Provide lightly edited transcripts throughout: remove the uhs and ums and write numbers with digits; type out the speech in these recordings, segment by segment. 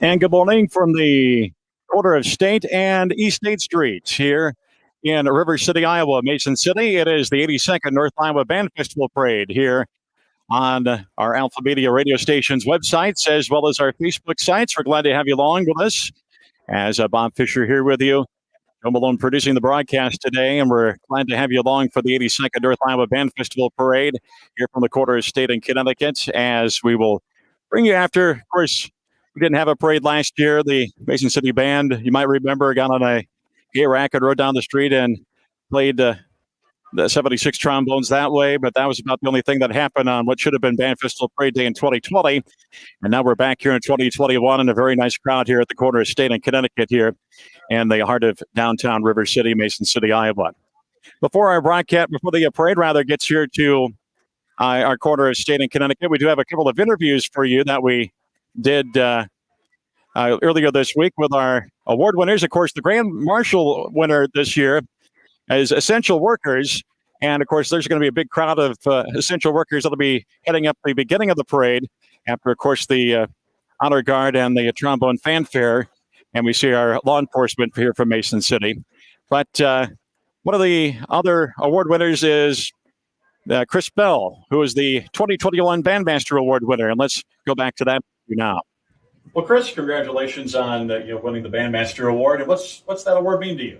And good morning from the corner of State and East State Streets here in River City, Iowa, Mason City. It is the 82nd North Iowa Band Festival Parade here on our Alpha Media radio station's websites as well as our Facebook sites. We're glad to have you along with us. As Bob Fisher here with you, Joe Malone producing the broadcast today, and we're glad to have you along for the 82nd North Iowa Band Festival Parade here from the corner of State in Connecticut, as we will bring you after, of course. We didn't have a parade last year. The Mason City Band, you might remember, got on a gay rack and rode down the street and played the 76 trombones that way. But that was about the only thing that happened on what should have been Band Festival Parade Day in 2020. And now we're back here in 2021 in a very nice crowd here at the corner of State and Connecticut here in the heart of downtown River City, Mason City, Iowa. Before the parade gets here to our corner of State and Connecticut, we do have a couple of interviews for you that we did earlier this week with our award winners. Of course, the Grand Marshal winner this year is Essential Workers. And, of course, there's going to be a big crowd of essential workers that will be heading up the beginning of the parade after, of course, the Honor Guard and the trombone fanfare. And we see our law enforcement here from Mason City. But one of the other award winners is Chris Bell, who is the 2021 Bandmaster Award winner. And let's go back to that now. Well, Chris, congratulations on winning the Bandmaster Award. And what's that award mean to you?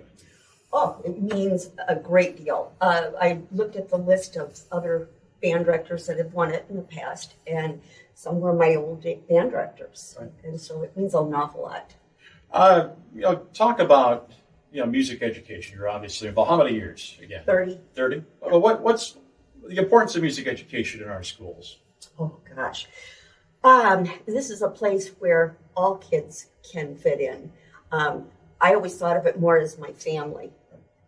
Oh, it means a great deal. I looked at the list of other band directors that have won it in the past, and some were my old band directors. Right. And so it means an awful lot. Talk about music education. You're obviously involved. How many years again? 30. 30? Well, what's the importance of music education in our schools? Oh, gosh. This is a place where all kids can fit in. I always thought of it more as my family,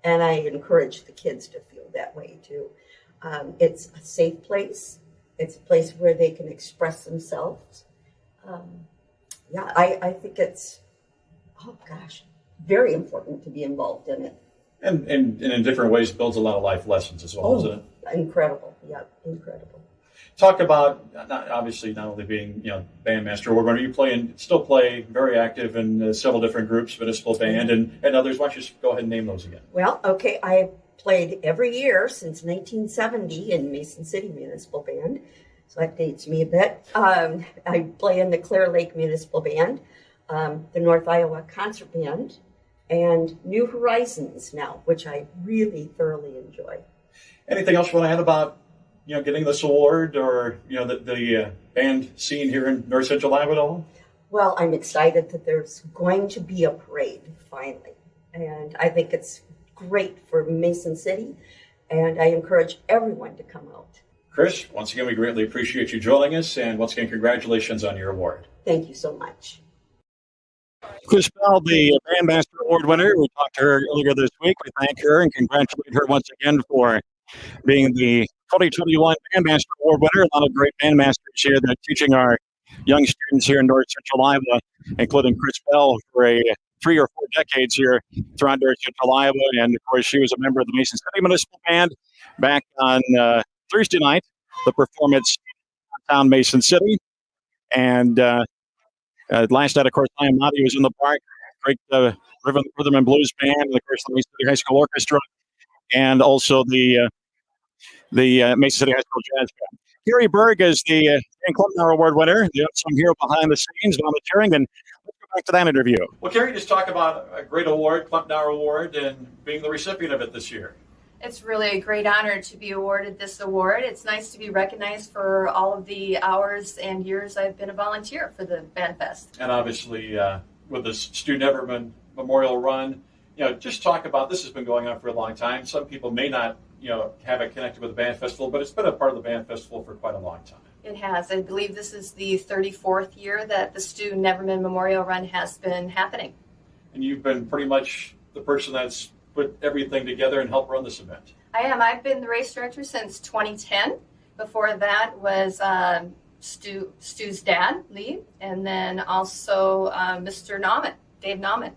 and I encourage the kids to feel that way too. It's a safe place. It's a place where they can express themselves. I think it's, very important to be involved in it. And in different ways builds a lot of life lessons as well, doesn't it? Incredible. Yeah, incredible. Talk about not only being bandmaster award winner, you still play very active in several different groups, municipal band and others. Why don't you just go ahead and name those again? Well, okay, I played every year since 1970 in Mason City Municipal Band, so that dates me a bit. I play in the Clear Lake Municipal Band, the North Iowa Concert Band, and New Horizons now, which I really thoroughly enjoy. Anything else you want to add about getting this award, or the band scene here in North Central Iowa at all? Well, I'm excited that there's going to be a parade finally, and I think it's great for Mason City, and I encourage everyone to come out. Chris, once again, we greatly appreciate you joining us, and once again, congratulations on your award. Thank you so much. Chris Bell, the Bandmaster Award winner. We talked to her earlier this week. We thank her and congratulate her once again for being the 2021 Bandmaster Award winner. A lot of great bandmasters here that are teaching our young students here in North Central Iowa, including Chris Bell for 3 or 4 decades here throughout North Central Iowa. And of course, she was a member of the Mason City Municipal Band back on Thursday night, the performance downtown Mason City. And last night, of course, Liam Motti was in the park. Great rhythm and blues band, and of course, the Mason City High School Orchestra, and also the Mason City High School Jazz Band. Gary Berg is the Dan Klempnauer Award winner, the unsung hero behind the scenes, volunteering. And let's go back to that interview. Well, Gary, just talk about a great award, Klempnauer Award, and being the recipient of it this year. It's really a great honor to be awarded this award. It's nice to be recognized for all of the hours and years I've been a volunteer for the BandFest. And obviously, with the Stu Neverman Memorial Run, just talk about, this has been going on for a long time. Some people may not, have it connected with the Band Festival, but it's been a part of the Band Festival for quite a long time. It has. I believe this is the 34th year that the Stu Neverman Memorial Run has been happening. And you've been pretty much the person that's put everything together and helped run this event. I am. I've been the race director since 2010. Before that was Stu's dad, Lee, and then also Mr. Nauman, Dave Nauman.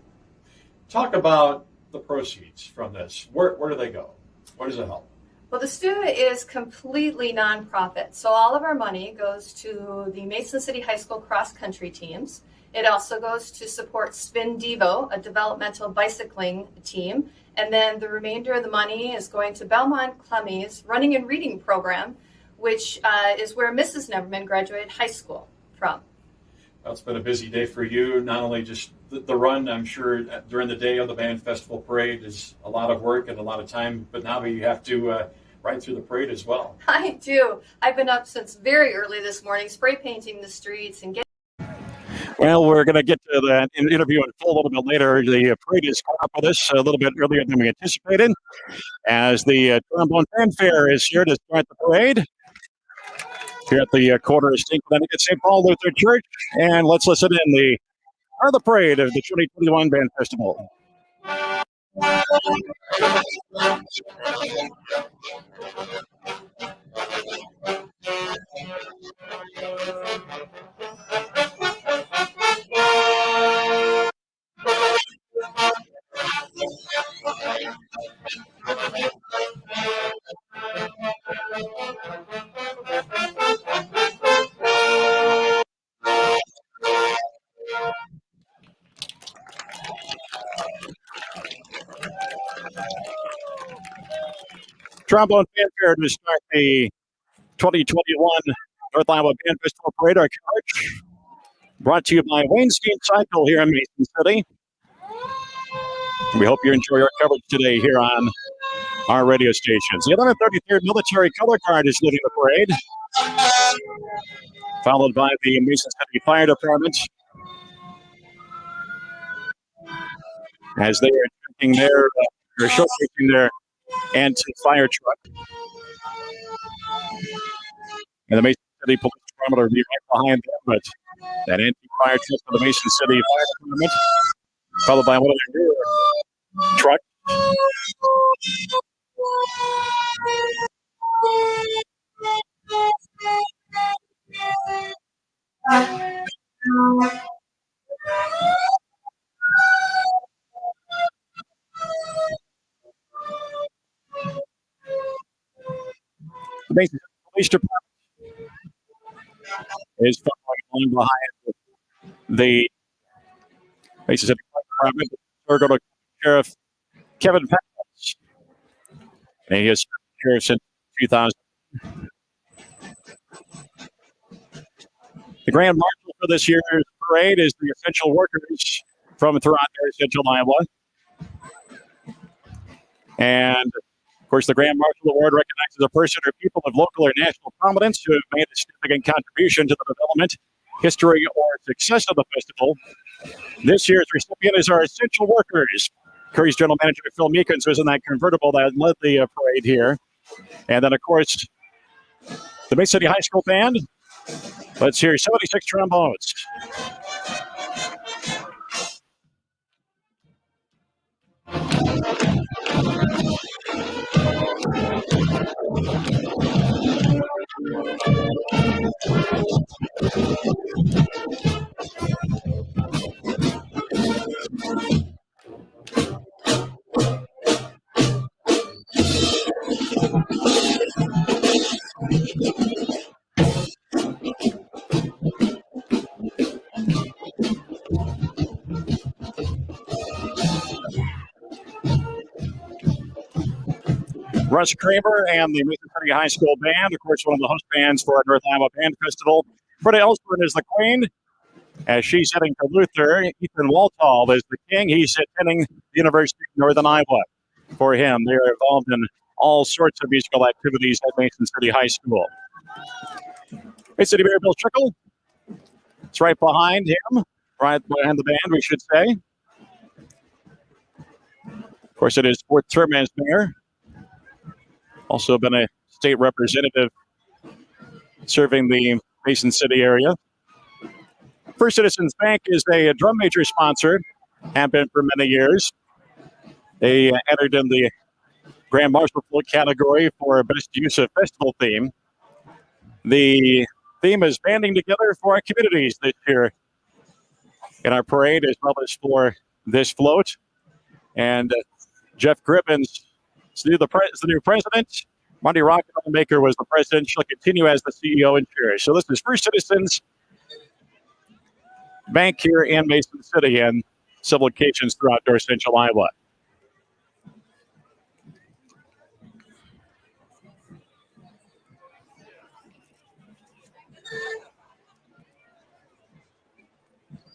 Talk about the proceeds from this. Where do they go? Where does it help? Well, the Stu is completely nonprofit, so all of our money goes to the Mason City High School cross-country teams. It also goes to support Spin Devo, a developmental bicycling team, and then the remainder of the money is going to Belmont Clemmy's Running and Reading program, which is where Mrs. Neverman graduated high school from. Well, it's been a busy day for you. Not only just the run, I'm sure during the day of the Band Festival Parade is a lot of work and a lot of time, but now you have to ride through the parade as well. I do. I've been up since very early this morning, spray painting the streets and Well, we're going to get to that interview in full a little bit later. The parade is caught up with us a little bit earlier than we anticipated, as the Trombone Fanfare is here to start the parade here at the corner of St. Connecticut St. Paul Lutheran Church. And let's listen in the parade of the 2021 Band Festival. Trombone Fanfare to start the 2021 North Iowa Band Festival Parade. Our charge brought to you by Wayne Steen Cycle here in Mason City. We hope you enjoy our coverage today here on our radio stations. The 1133rd Military Color Guard is leading the parade, followed by the Mason City Fire Department as they are taking they're showcasing their anti-fire truck. And the Mason City Police Department will be right behind them, but that anti-fire truck for the Mason City Fire Department, followed by one of their newer trucks. The Mason City Police Department is following behind the Mason City Fire Department. Saratoga Sheriff Kevin Pence. And he has served since 2000. The Grand Marshal for this year's parade is the essential workers from throughout North Central Iowa. And, of course, the Grand Marshal Award recognizes a person or people of local or national prominence who have made a significant contribution to the development, history, or success of the festival. This year's recipient is our essential workers. Curry's General Manager Phil Meekins was in that convertible that led the parade here. And then, of course, the Mason City High School Band. Let's hear 76 trombones. Russ Kramer and the Mason City High School Band, of course, one of the host bands for our North Iowa Band Festival. Britta Ellsworth is the queen. As she's heading to Luther, Ethan Waltall is the king. He's attending the University of Northern Iowa. For him, they are involved in all sorts of musical activities at Mason City High School. Mason City Mayor Bill Trickle. It's right behind him, right behind the band, we should say. Of course, it is fourth term as mayor. Also been a state representative serving the Mason City area. First Citizens Bank is a drum major sponsor, have been for many years. They entered in the Grand Marshal Float category for Best Use of Festival Theme. The theme is banding together for our communities this year in our parade, as well as for this float. And Jeff Gribbins is the new president. Monty Rockenmaker was the president. She'll continue as the CEO and chair. So this is First Citizens Bank here in Mason City and several locations throughout North Central Iowa.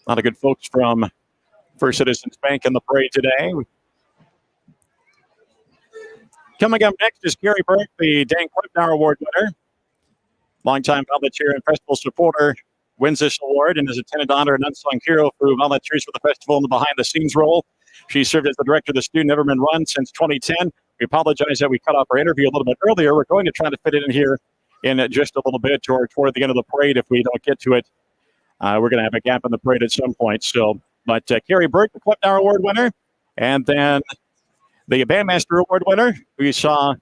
A lot of good folks from First Citizens Bank in the parade today. Coming up next is Gary Burke, the Dan Klebnauer Award winner. Longtime volunteer and festival supporter, wins this award and is attended honor and unsung hero who volunteers for the festival in the behind-the-scenes role. She served as the director of the Stu Neverman Run since 2010. We apologize that we cut off our interview a little bit earlier. We're going to try to fit it in here in just a little bit or toward the end of the parade. If we don't get to it, we're going to have a gap in the parade at some point. But Carrie Burke, the Klebnauer Award winner, and then the Bandmaster Award winner. We saw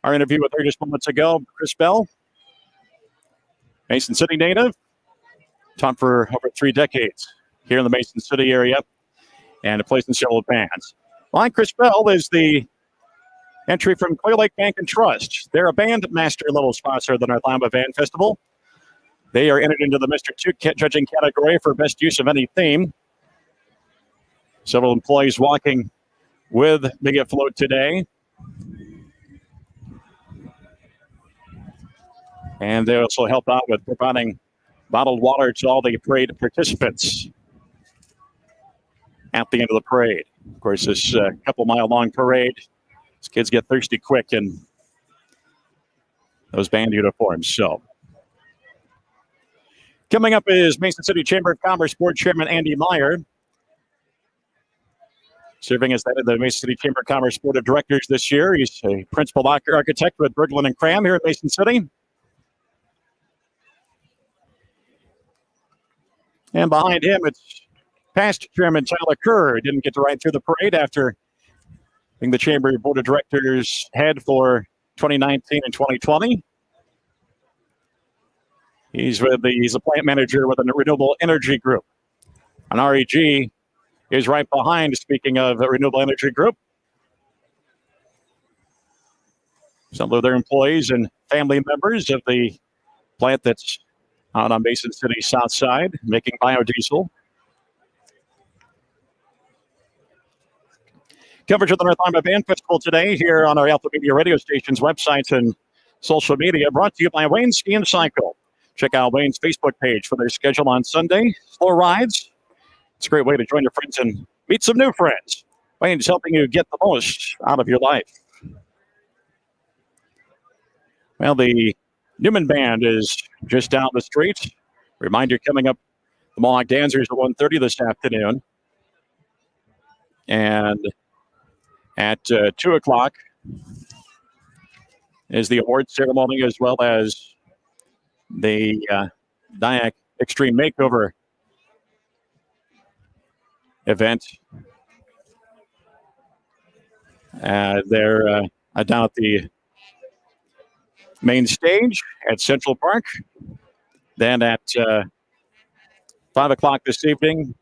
our interview with her just moments ago, Chris Bell, Mason City native, taught for over 3 decades here in the Mason City area and plays in several bands. Like Chris Bell is the entry from Clear Lake Bank and Trust. They're a Bandmaster level sponsor of the North Iowa Band Festival. They are entered into the Mr. 2 judging category for best use of any theme. Several employees walking with Big It Float today. And they also help out with providing bottled water to all the parade participants at the end of the parade. Of course, this couple-mile-long parade, these kids get thirsty quick in those band uniforms. So, coming up is Mason City Chamber of Commerce Board Chairman Andy Meyer, serving as the head of the Mason City Chamber of Commerce Board of Directors this year. He's a principal architect with Berglund and Cram here at Mason City. And behind him, it's past Chairman Tyler Kerr. Didn't get to ride through the parade after being the Chamber Board of Directors head for 2019 and 2020. He's a plant manager with a renewable energy group. An REG is right behind, speaking of a renewable energy group. Some of their employees and family members of the plant that's out on Mason City South Side, making biodiesel. Coverage of the North Iowa Band Festival today here on our Alpha Media radio station's websites and social media, brought to you by Wayne Ski and Cycle. Check out Wayne's Facebook page for their schedule on Sunday. Slow rides. It's a great way to join your friends and meet some new friends. Wayne's helping you get the most out of your life. Well, the Newman Band is just down the street. Reminder coming up, the Mohawk Dancers at 1:30 this afternoon. And at 2 o'clock is the award ceremony as well as the Nyack Extreme Makeover event. They're down at the main stage at Central Park. Then at 5 o'clock this evening,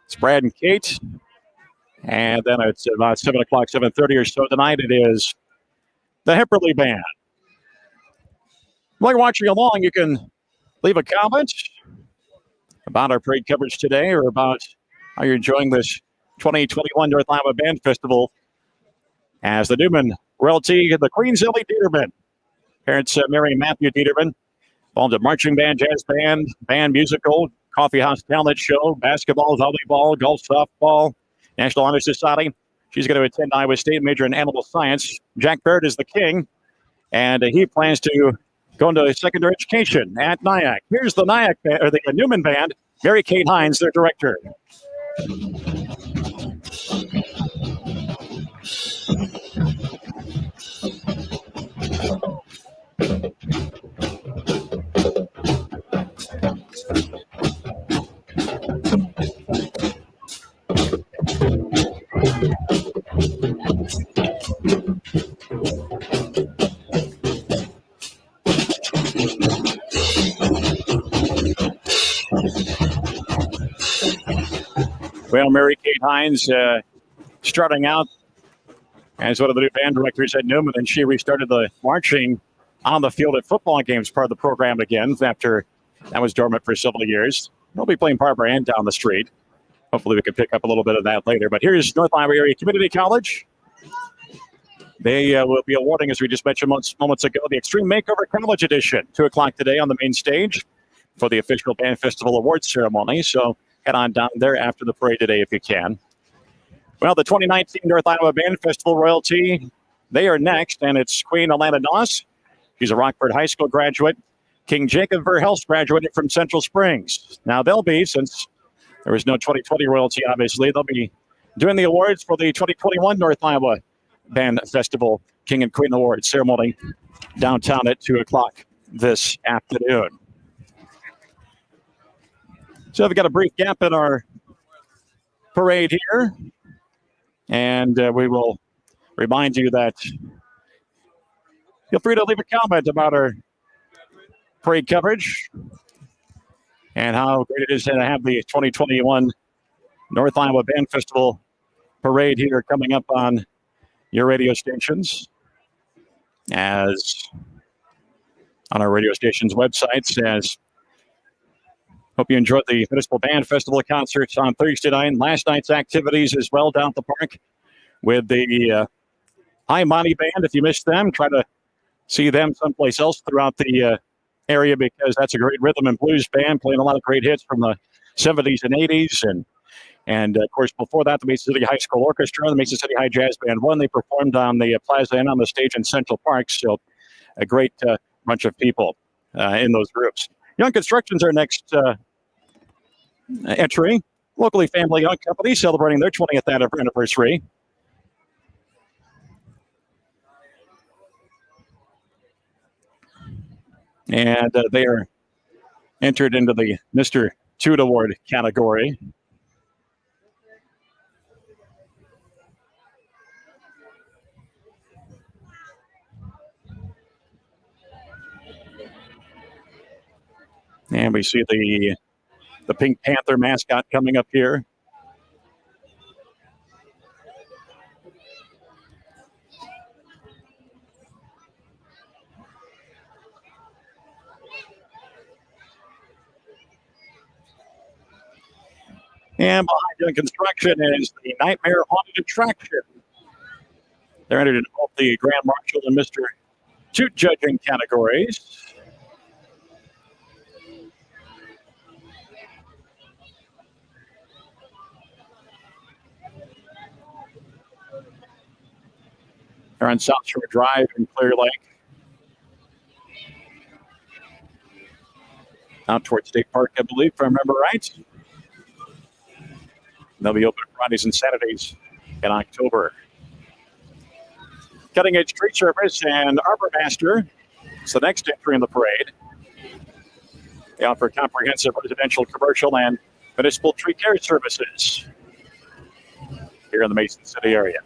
it's Brad and Kate. And then it's about 7 o'clock, 7:30 or so tonight, it is the Hipperly Band. While you're watching along, you can leave a comment about our parade coverage today or about how you're enjoying this 2021 North Iowa Band Festival as the Newman Royalty, the Queens Ellie Dieterman. Parents Mary and Matthew Dieterman, involved in marching band, jazz band musical, coffee house talent show, basketball, volleyball, golf, softball, National Honor Society. She's going to attend Iowa State, major in animal science. Jack Barrett is the king, and he plans to go into secondary education at Nyack. Here's the the Newman Band. Mary Kate Hines, their director. Well, Mary Kate Hines starting out as one of the new band directors at Newman, and she restarted the marching on the field at football games, part of the program again, after that was dormant for several years. We'll be playing Barbara Ann down the street. Hopefully we can pick up a little bit of that later. But here's North Iowa Area Community College. They will be awarding, as we just mentioned moments ago, the Extreme Makeover College Edition, 2 o'clock today on the main stage for the official Band Festival Awards ceremony. So head on down there after the parade today if you can. Well, the 2019 North Iowa Band Festival Royalty, they are next, and it's Queen Alana Doss. She's a Rockford High School graduate. King Jacob Verhelst graduated from Central Springs. Now they'll be, since there was no 2020 royalty, obviously, they'll be doing the awards for the 2021 North Iowa Band Festival King and Queen Awards ceremony downtown at 2 o'clock this afternoon. So we've got a brief gap in our parade here. And we will remind you that feel free to leave a comment about our parade coverage and how great it is to have the 2021 North Iowa Band Festival parade here coming up on your radio stations, as on our radio stations' websites. As hope you enjoyed the Municipal Band Festival concerts on Thursday night. Last night's activities as well down at the park with the High Monty Band. If you missed them, try to see them someplace else throughout the area, because that's a great rhythm and blues band playing a lot of great hits from the 70s and 80s. And of course, before that, the Mason City High School Orchestra, the Mason City High Jazz Band won. They performed on the Plaza and on the stage in Central Park. So a great bunch of people in those groups. Young Construction's our next entry. Locally family-owned company celebrating their 20th anniversary. And they are entered into the Mr. Toot Award category. And we see the Pink Panther mascot coming up here. And behind Young Construction is the Nightmare Haunted Attraction. They're entered in both the Grand Marshal and Mr. Toot judging categories. They're on South Shore Drive in Clear Lake. Out towards State Park, I believe, if I remember right. They'll be open Fridays and Saturdays in October. Cutting Edge Tree Service and Arbor Master. It's the next entry in the parade. They offer comprehensive residential, commercial, and municipal tree care services here in the Mason City area.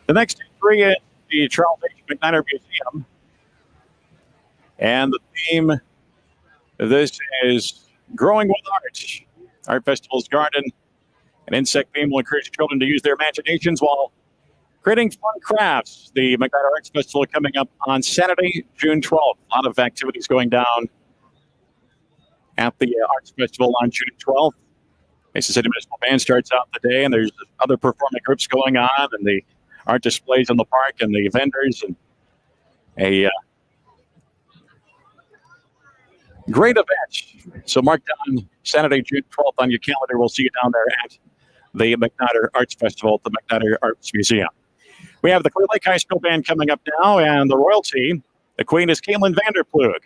The next entry is the Charles H. McNider Museum. And the theme of this is Growing with Art. Art Festival's garden and insect theme will encourage children to use their imaginations while creating fun crafts. The McNider Arts Festival coming up on Saturday, June 12th. A lot of activities going down at the Arts Festival on June 12th. Mason City Municipal Band starts out the day, and there's other performing groups going on, and the art displays in the park, and the vendors, and a great event. So mark down Saturday, June 12th on your calendar. We'll see you down there at the McNider Arts Festival at the McNider Arts Museum. We have the Clear Lake High School Band coming up now, and the royalty, the queen is Caitlin Vanderplug.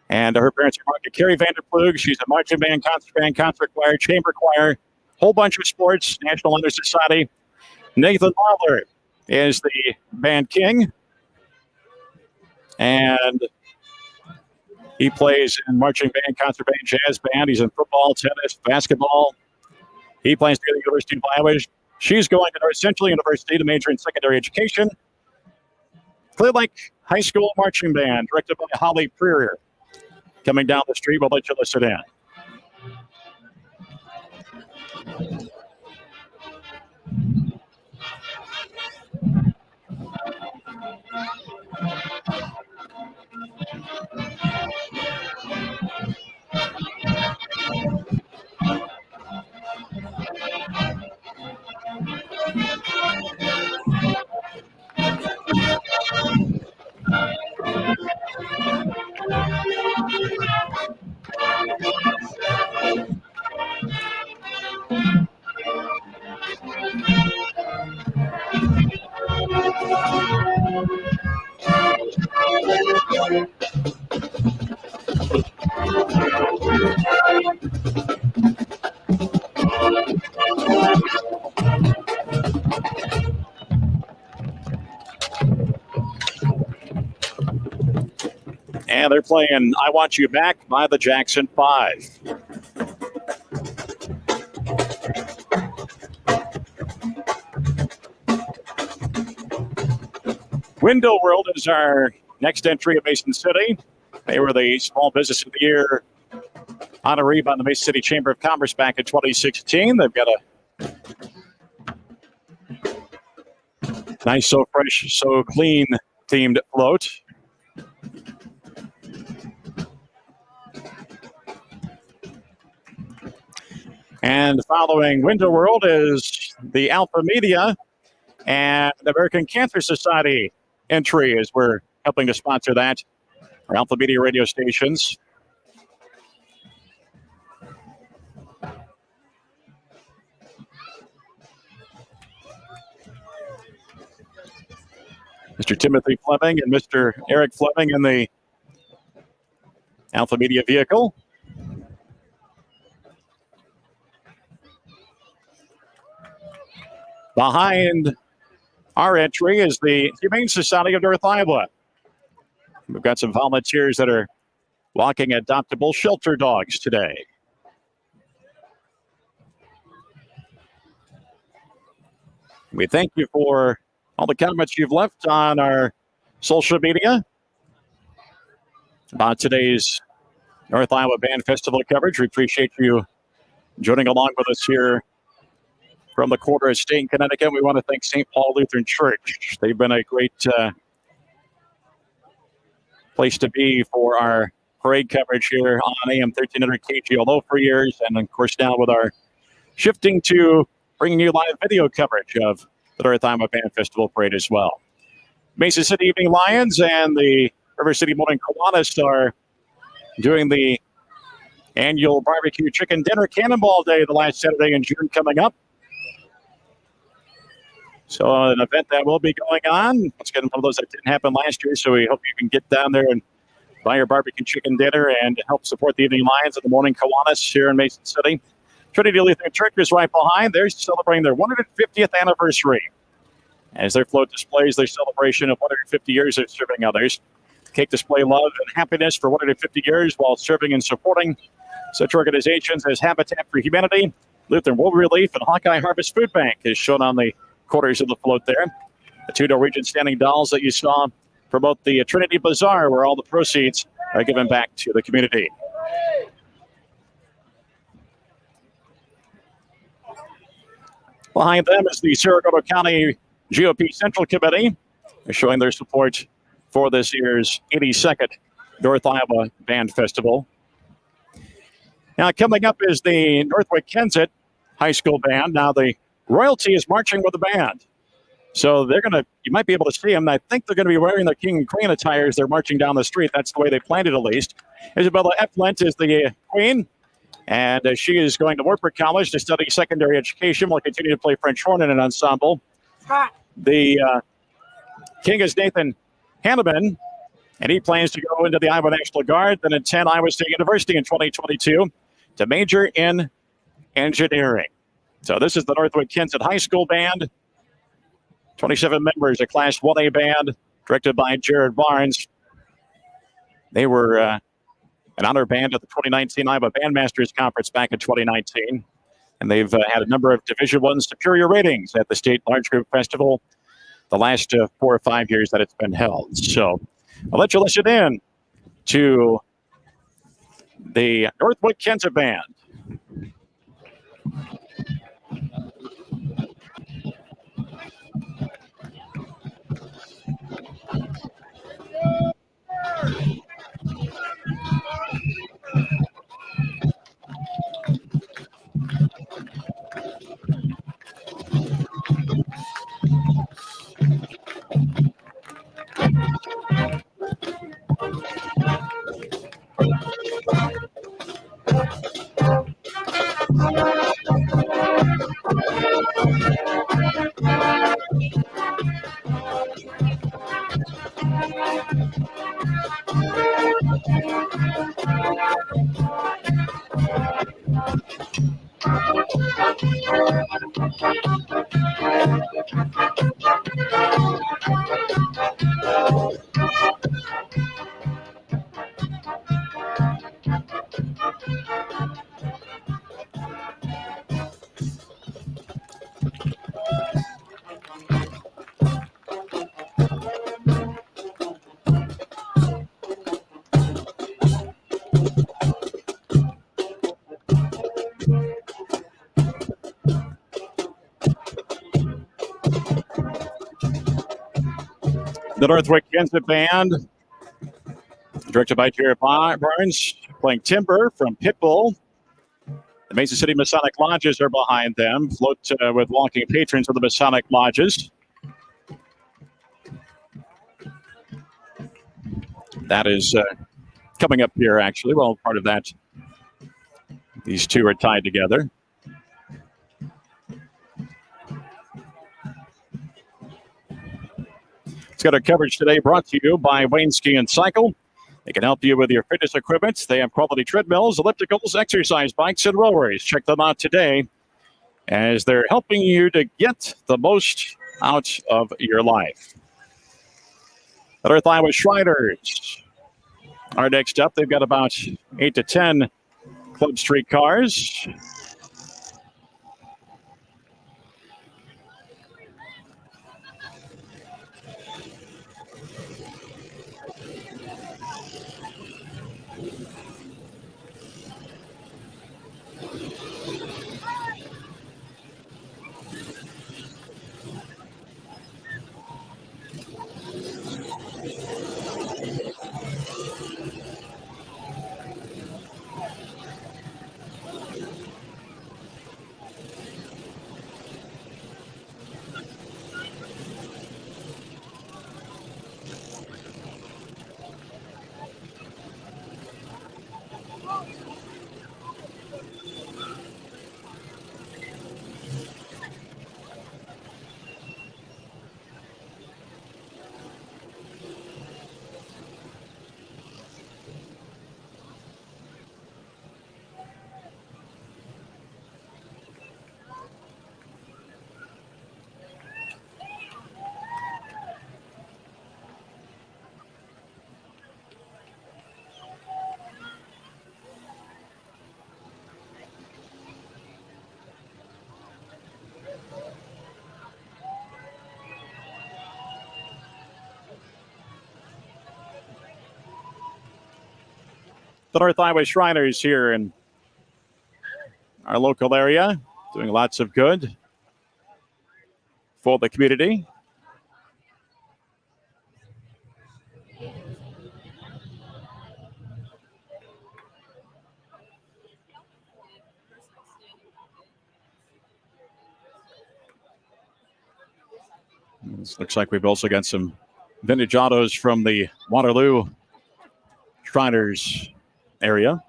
And her parents are Mark and Carrie Vanderplug. She's a marching band, concert choir, chamber choir, whole bunch of sports, National Honor Society. Nathan Lawler is the band king, and he plays in marching band, concert band, jazz band. He's in football, tennis, basketball. He plays for the University of Iowa. She's going to North Central University to major in secondary education. Clear Lake High School Marching Band, directed by Holly Preer. Coming down the street, we'll let you listen in. And they're playing I Want You Back by the Jackson 5. Window World is our next entry at Mason City. They were the Small Business of the Year honoree by the Mason City Chamber of Commerce back in 2016. They've got a nice, so fresh, so clean themed float. And following Window World is the Alpha Media and the American Cancer Society entry, as we're helping to sponsor that, our Alpha Media radio stations. Mr. Timothy Fleming and Mr. Eric Fleming in the Alpha Media vehicle. Behind our entry is the Humane Society of North Iowa. We've got some volunteers that are walking adoptable shelter dogs today. We thank you for all the comments you've left on our social media about today's North Iowa Band Festival coverage. We appreciate you joining along with us here from the corner of State and Connecticut. We want to thank St. Paul Lutheran Church. They've been a great place to be for our parade coverage here on AM 1300 KGLO for years. And of course, now with our shifting to bringing you live video coverage of the North Iowa Band Festival Parade as well. Mesa City Evening Lions and the River City Morning Kiwanis are doing the annual barbecue chicken dinner Cannonball Day the last Saturday in June coming up. So an event that will be going on. Let's get one of those that didn't happen last year. So we hope you can get down there and buy your barbecue chicken dinner and help support the Evening Lions and the Morning Kiwanis here in Mason City. Trinity Lutheran Church is right behind. They're celebrating their 150th anniversary as their float displays their celebration of 150 years of serving others. Cake display love and happiness for 150 years while serving and supporting such organizations as Habitat for Humanity, Lutheran World Relief, and Hawkeye Harvest Food Bank is shown on the quarters of the float there. The two Norwegian standing dolls that you saw promote the Trinity Bazaar, where all the proceeds are given back to the community. Behind them is the Saragota County GOP Central Committee. They're showing their support for this year's 82nd North Iowa Band Festival. Now coming up is the Northwick Kensett High School Band. Now the royalty is marching with the band. So you might be able to see them. I think they're going to be wearing their king and queen attire as they're marching down the street. That's the way they planned it, at least. Isabella Eflent is the queen, and she is going to Wartburg College to study secondary education. Will continue to play French horn in an ensemble. The king is Nathan Hanneman, and he plans to go into the Iowa National Guard, then attend Iowa State University in 2022 to major in engineering. So this is the Northwick Kensett High School Band. 27 members, a Class 1A band, directed by Jared Barnes. They were an honor band at the 2019 Iowa Bandmasters Conference back in 2019. And they've had a number of Division I superior ratings at the State Large Group Festival the last 4 or 5 years that it's been held. So I'll let you listen in to the Northwick Kensett Band. The Northwick Kensett Band, directed by Jared Barnes, playing timbre from Pitbull. The Mason City Masonic Lodges are behind them. Float with walking patrons of the Masonic Lodges. That is coming up here, actually. Well, part of that. These two are tied together. It's got our coverage today brought to you by Wayne Ski and Cycle. They can help you with your fitness equipment. They have quality treadmills, ellipticals, exercise bikes, and rowers. Check them out today as they're helping you to get the most out of your life. The North Iowa Shriners are next up. They've got about 8 to 10 Club Street cars. the North Iowa Shriners here in our local area, doing lots of good for the community. This looks like we've also got some vintage autos from the Waterloo Shriners area.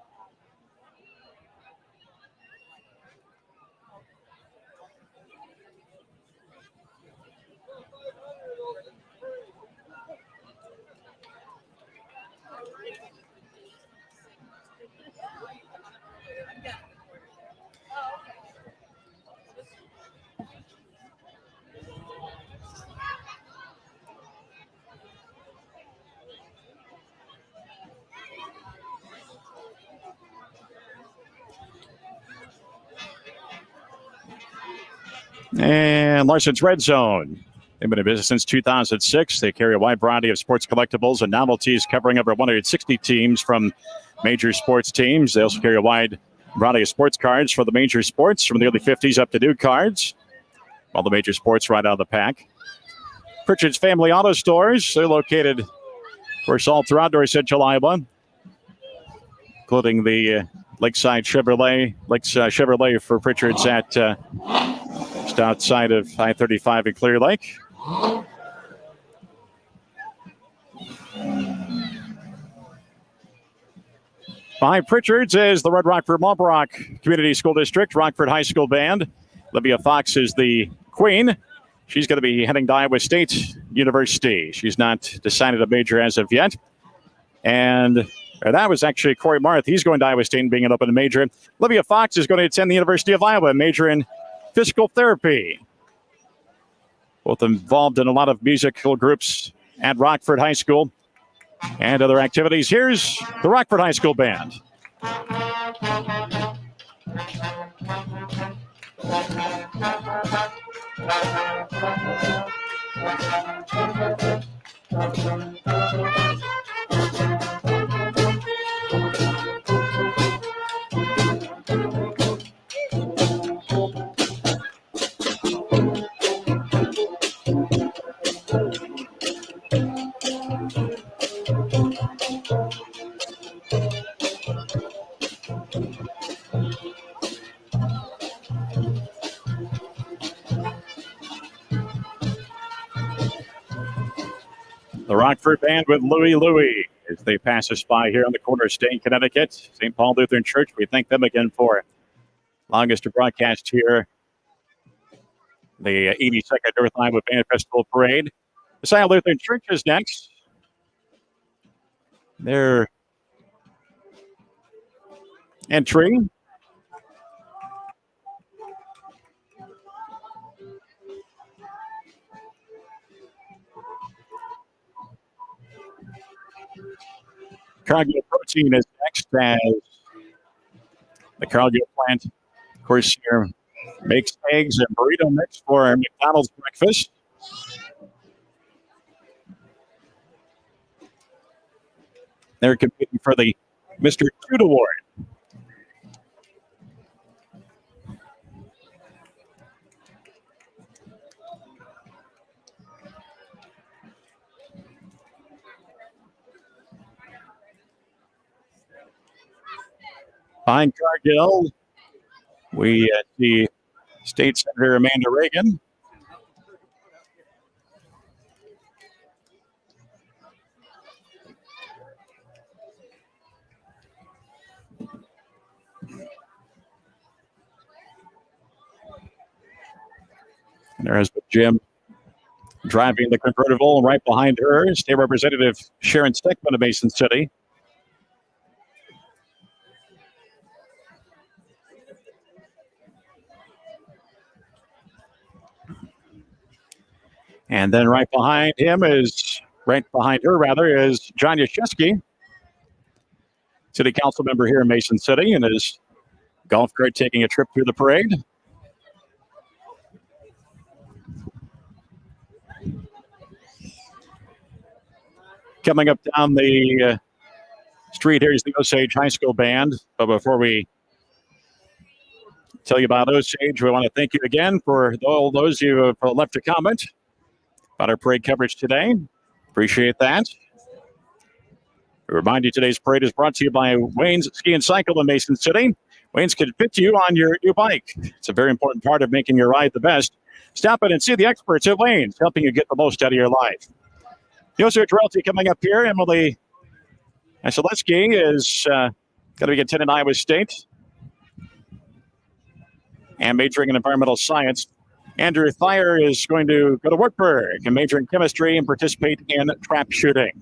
And Larson's Red Zone. They've been in business since 2006. They carry a wide variety of sports collectibles and novelties covering over 160 teams from major sports teams. They also carry a wide variety of sports cards for the major sports from the early 50s up to new cards. All the major sports right out of the pack. Pritchard's Family Auto Stores. They're located, of course, all throughout North Central Iowa, including the Lakeside Chevrolet. Chevrolet for Pritchard's at just outside of I-35 in Clear Lake. Behind Pritchard's is the Red Rockford Mulbrook Community School District Rockford High School Band. Olivia Fox is the queen. She's going to be heading to Iowa State University. She's not decided a major as of yet. And that was actually Corey Marth. He's going to Iowa State and being an open major. Olivia Fox is going to attend the University of Iowa, major in physical therapy. Both involved in a lot of musical groups at Rockford High School and other activities. Here's the Rockford High School Band. The Rockford Band with Louie as they pass us by here on the corner of State, Connecticut. St. Paul Lutheran Church, we thank them again for allowing us to broadcast here the 82nd North Iowa Band Festival Parade. The Sion Lutheran Church is next. Their entry. Cargill Protein is next as the Cargill plant, of course, here makes eggs and burrito mix for McDonald's breakfast. They're competing for the Mr. Cute Award. Behind Cargill, we see State Senator Amanda Reagan. And there has been Jim driving the convertible, and right behind her, State Representative Sharon Stickman of Mason City. And then right behind her, is John Yashewski, city council member here in Mason City, and his golf cart taking a trip through the parade. Coming up down the Street. Here's the Osage High School Band. But before we tell you about Osage, we want to thank you again for all those who have left a comment about our parade coverage today. Appreciate that. We remind you today's parade is brought to you by Wayne's Ski and Cycle in Mason City. Wayne's can fit you on your new bike. It's a very important part of making your ride the best. Stop in and see the experts at Wayne's, helping you get the most out of your life. The Osage Realty coming up here. Emily Asiletsky is going to be attending Iowa State and majoring in environmental science. Andrew Thayer is going to go to Wartburg and major in chemistry and participate in trap shooting.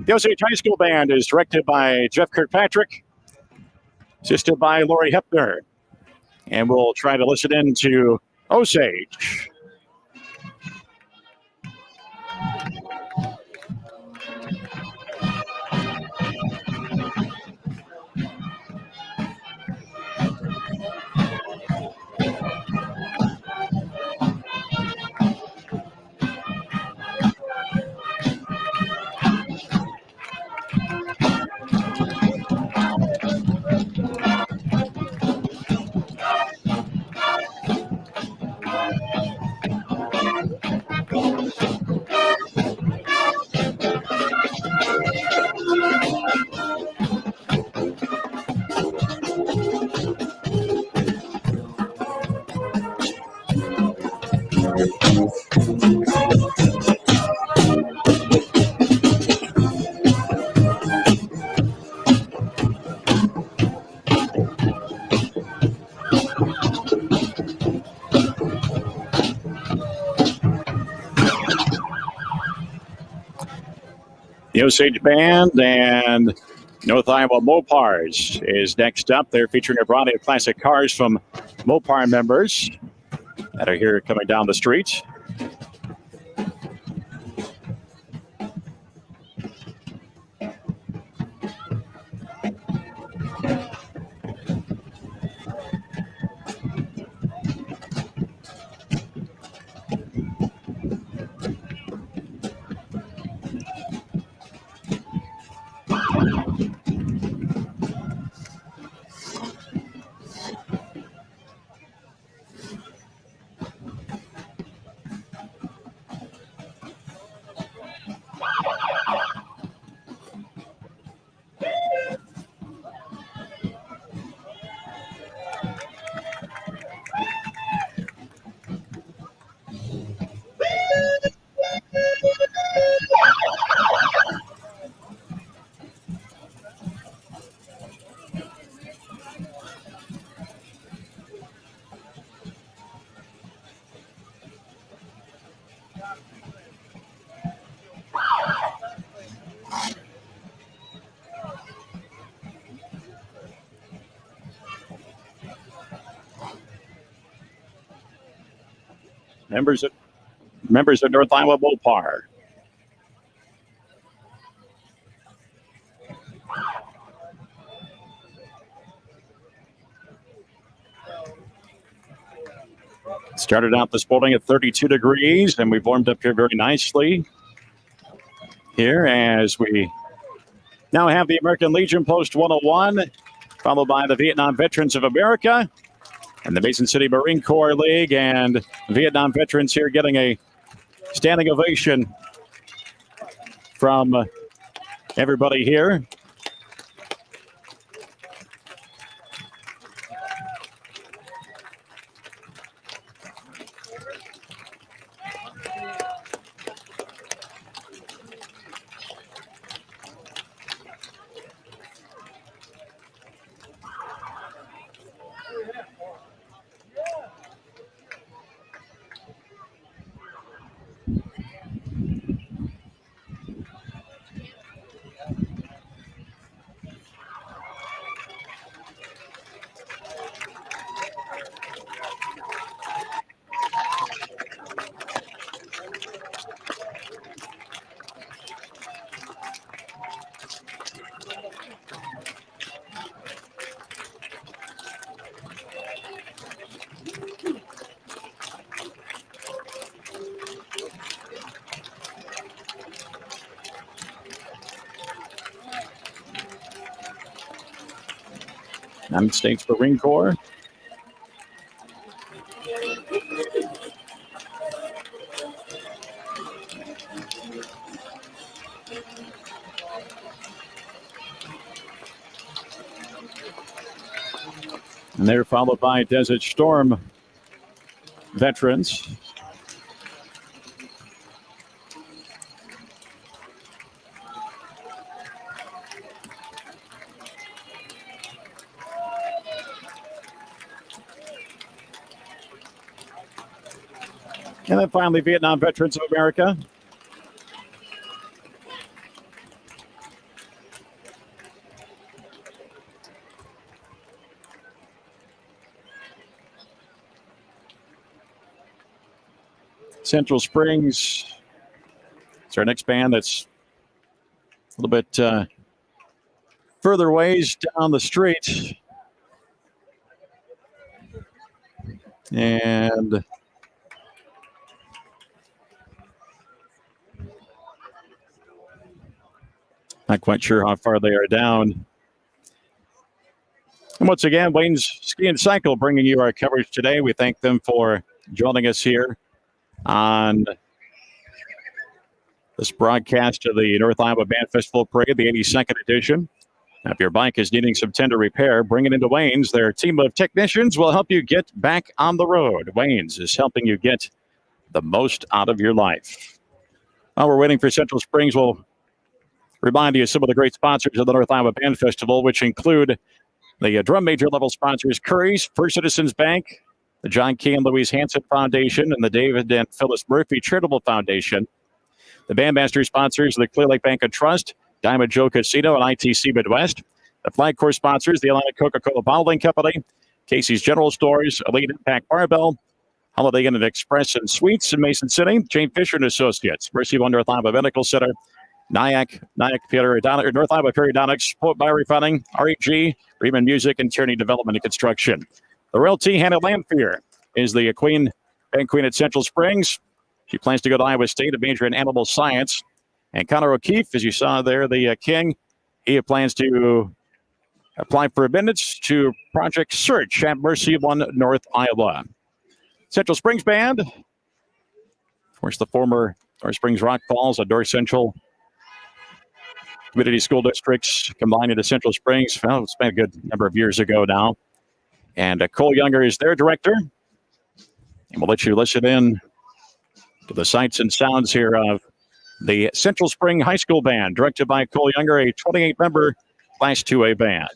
The Osage High School Band is directed by Jeff Kirkpatrick, assisted by Lori Hepner. And we'll try to listen in to Osage. The Osage Band and North Iowa Mopars is next up. They're featuring a variety of classic cars from Mopar members that are here coming down the street. Members of North Iowa Mopar. Started out this morning at 32 degrees, and we've warmed up here very nicely here as we now have the American Legion Post 101, followed by the Vietnam Veterans of America and the Mason City Marine Corps League, and Vietnam veterans here getting a standing ovation from everybody here. United States Marine Corps. And they're followed by Desert Storm veterans. And then finally, Vietnam Veterans of America. Central Springs. It's our next band that's a little bit further ways down the street. And not quite sure how far they are down. And once again, Wayne's Ski and Cycle bringing you our coverage today. We thank them for joining us here on this broadcast of the North Iowa Band Festival Parade, the 82nd edition. Now, if your bike is needing some tender repair, bring it into Wayne's. Their team of technicians will help you get back on the road. Wayne's is helping you get the most out of your life. While we're waiting for Central Springs, we'll remind you of some of the great sponsors of the North Iowa Band Festival, which include the drum major level sponsors, Curry's, First Citizens Bank, the John K. and Louise Hansen Foundation, and the David and Phyllis Murphy Charitable Foundation. The Bandmaster sponsors, the Clear Lake Bank and Trust, Diamond Joe Casino, and ITC Midwest. The flag course sponsors, the Atlantic Coca-Cola Bottling Company, Casey's General Stores, Elite Impact Barbell, Holiday Inn and Express and Suites in Mason City, Jane Fisher and Associates, Mercy One North Iowa Medical Center, Nyack Periodontics, North Iowa Periodontics, Poet Biorefining, REG, Riemann Music, and Tierney Development and Construction. The Royal T. Hannah Lamphere is the Queen at Central Springs. She plans to go to Iowa State to major in animal science. And Connor O'Keefe, as you saw there, the King, he plans to apply for admittance to Project Search at Mercy One North Iowa. Central Springs Band, of course, the former North Springs Rock Falls, a North Central community school districts combined into Central Springs. Well, it's been a good number of years ago now. And Cole Younger is their director. And we'll let you listen in to the sights and sounds here of the Central Spring High School Band, directed by Cole Younger, a 28-member Class 2A band.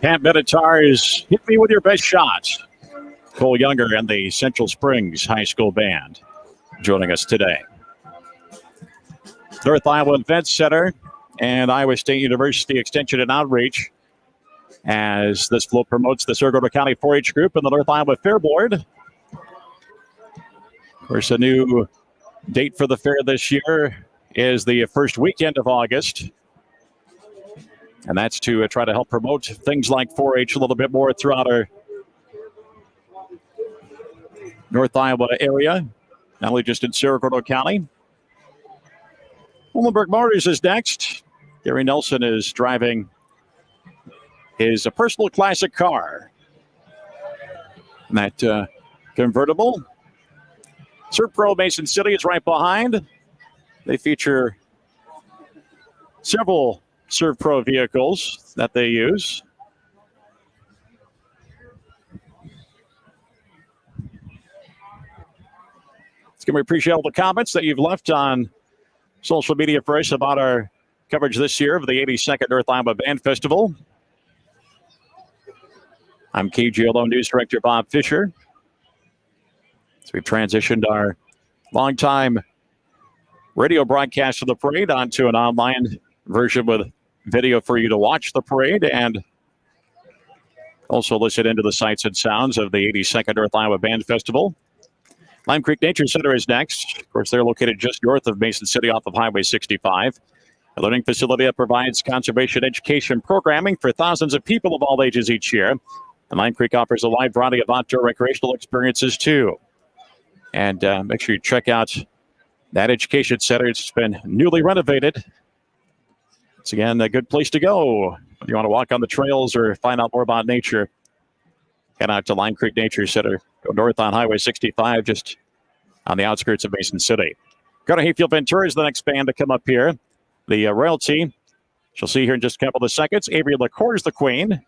Pat Benatar is Hit Me With Your Best Shot. Cole Younger and the Central Springs High School Band joining us today. North Iowa Event Center and Iowa State University Extension and Outreach, as this float promotes the Saragordo County 4-H group and the North Iowa Fair Board. Of course, a new date for the fair this year is the first weekend of August. And that's to try to help promote things like 4-H a little bit more throughout our North Iowa area, not only just in Saragordo County. Muhlenberg Motors is next. Gary Nelson is driving his personal classic car. And that convertible. Servpro Mason City is right behind. They feature several Servpro vehicles that they use. It's going to appreciate all the comments that you've left on social media for us about our coverage this year of the 82nd North Iowa Band Festival. I'm KGLO News Director Bob Fisher. So we've transitioned our longtime radio broadcast of the parade onto an online version with video for you to watch the parade and also listen into the sights and sounds of the 82nd North Iowa Band Festival. Lime Creek Nature Center is next. Of course, they're located just north of Mason City off of Highway 65. A learning facility that provides conservation education programming for thousands of people of all ages each year. And Lime Creek offers a wide variety of outdoor recreational experiences, too. And make sure you check out that education center. It's been newly renovated. It's, again, a good place to go. If you want to walk on the trails or find out more about nature, head out to Lime Creek Nature Center. Go north on Highway 65, just on the outskirts of Mason City. Garner Hayfield Ventura is the next band to come up here. The royalty, she'll see here in just a couple of seconds. Avery LaCour is the queen.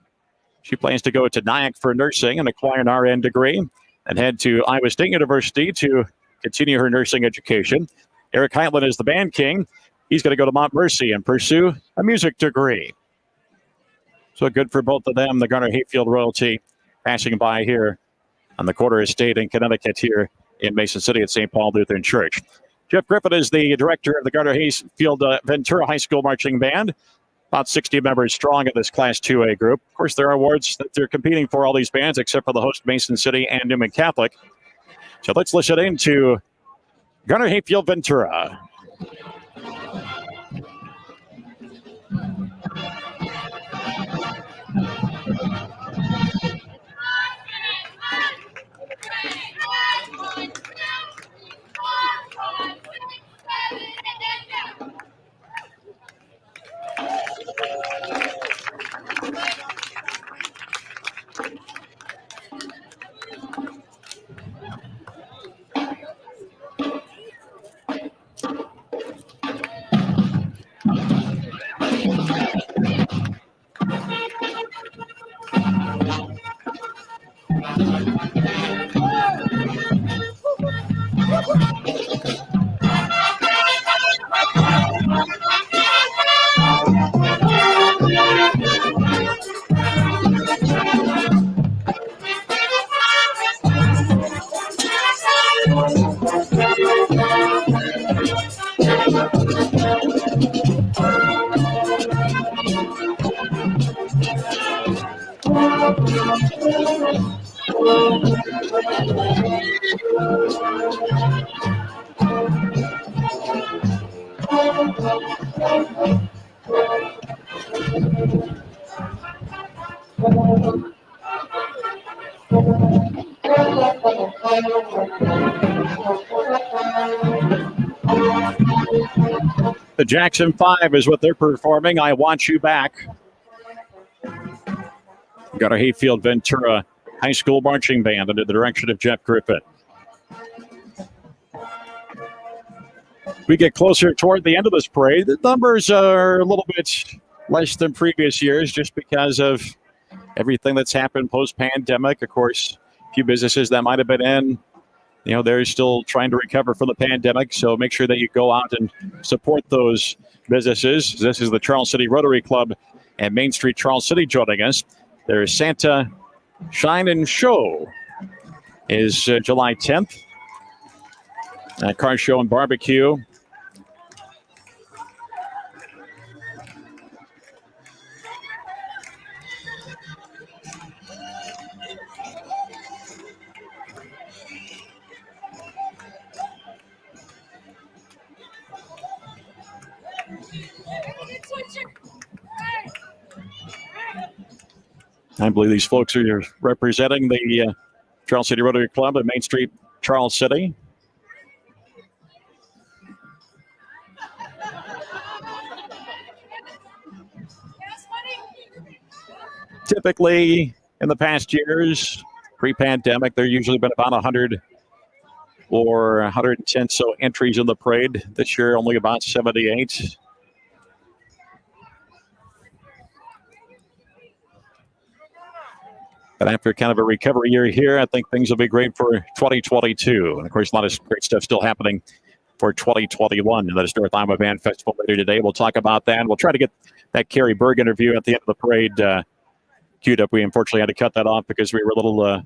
She plans to go to Nyack for nursing and acquire an RN degree and head to Iowa State University to continue her nursing education. Eric Heitland is the band king. He's going to go to Montmercy and pursue a music degree. So good for both of them. The Garner Hayfield royalty passing by here on the Quarter Estate in Connecticut here in Mason City at St. Paul Lutheran Church. Jeff Griffin is the director of the Garner Hayfield Ventura High School Marching Band. About 60 members strong in this Class 2A group. Of course, there are awards that they're competing for, all these bands, except for the host Mason City and Newman Catholic. So let's listen in to Garner Hayfield Ventura. The Jackson 5 is what they're performing. I Want You Back. Garner Hayfield Ventura High School Marching Band under the direction of Jeff Griffin. We get closer toward the end of this parade. The numbers are a little bit less than previous years just because of everything that's happened post-pandemic. Of course, a few businesses that might have been in, they're still trying to recover from the pandemic. So make sure that you go out and support those businesses. This is the Charles City Rotary Club and Main Street Charles City joining us. Their Santa Shine and Show is July 10th. Car show and barbecue. I believe these folks are representing the Charles City Rotary Club at Main Street, Charles City. Typically, in the past years, pre-pandemic, there usually been about 100 or 110 so entries in the parade. This year, only about 78. But after kind of a recovery year here, I think things will be great for 2022. And, of course, a lot of great stuff still happening for 2021. And that is North Iowa Band Festival later today. We'll talk about that. We'll try to get that Carrie Berg interview at the end of the parade queued up. We unfortunately had to cut that off because we were a little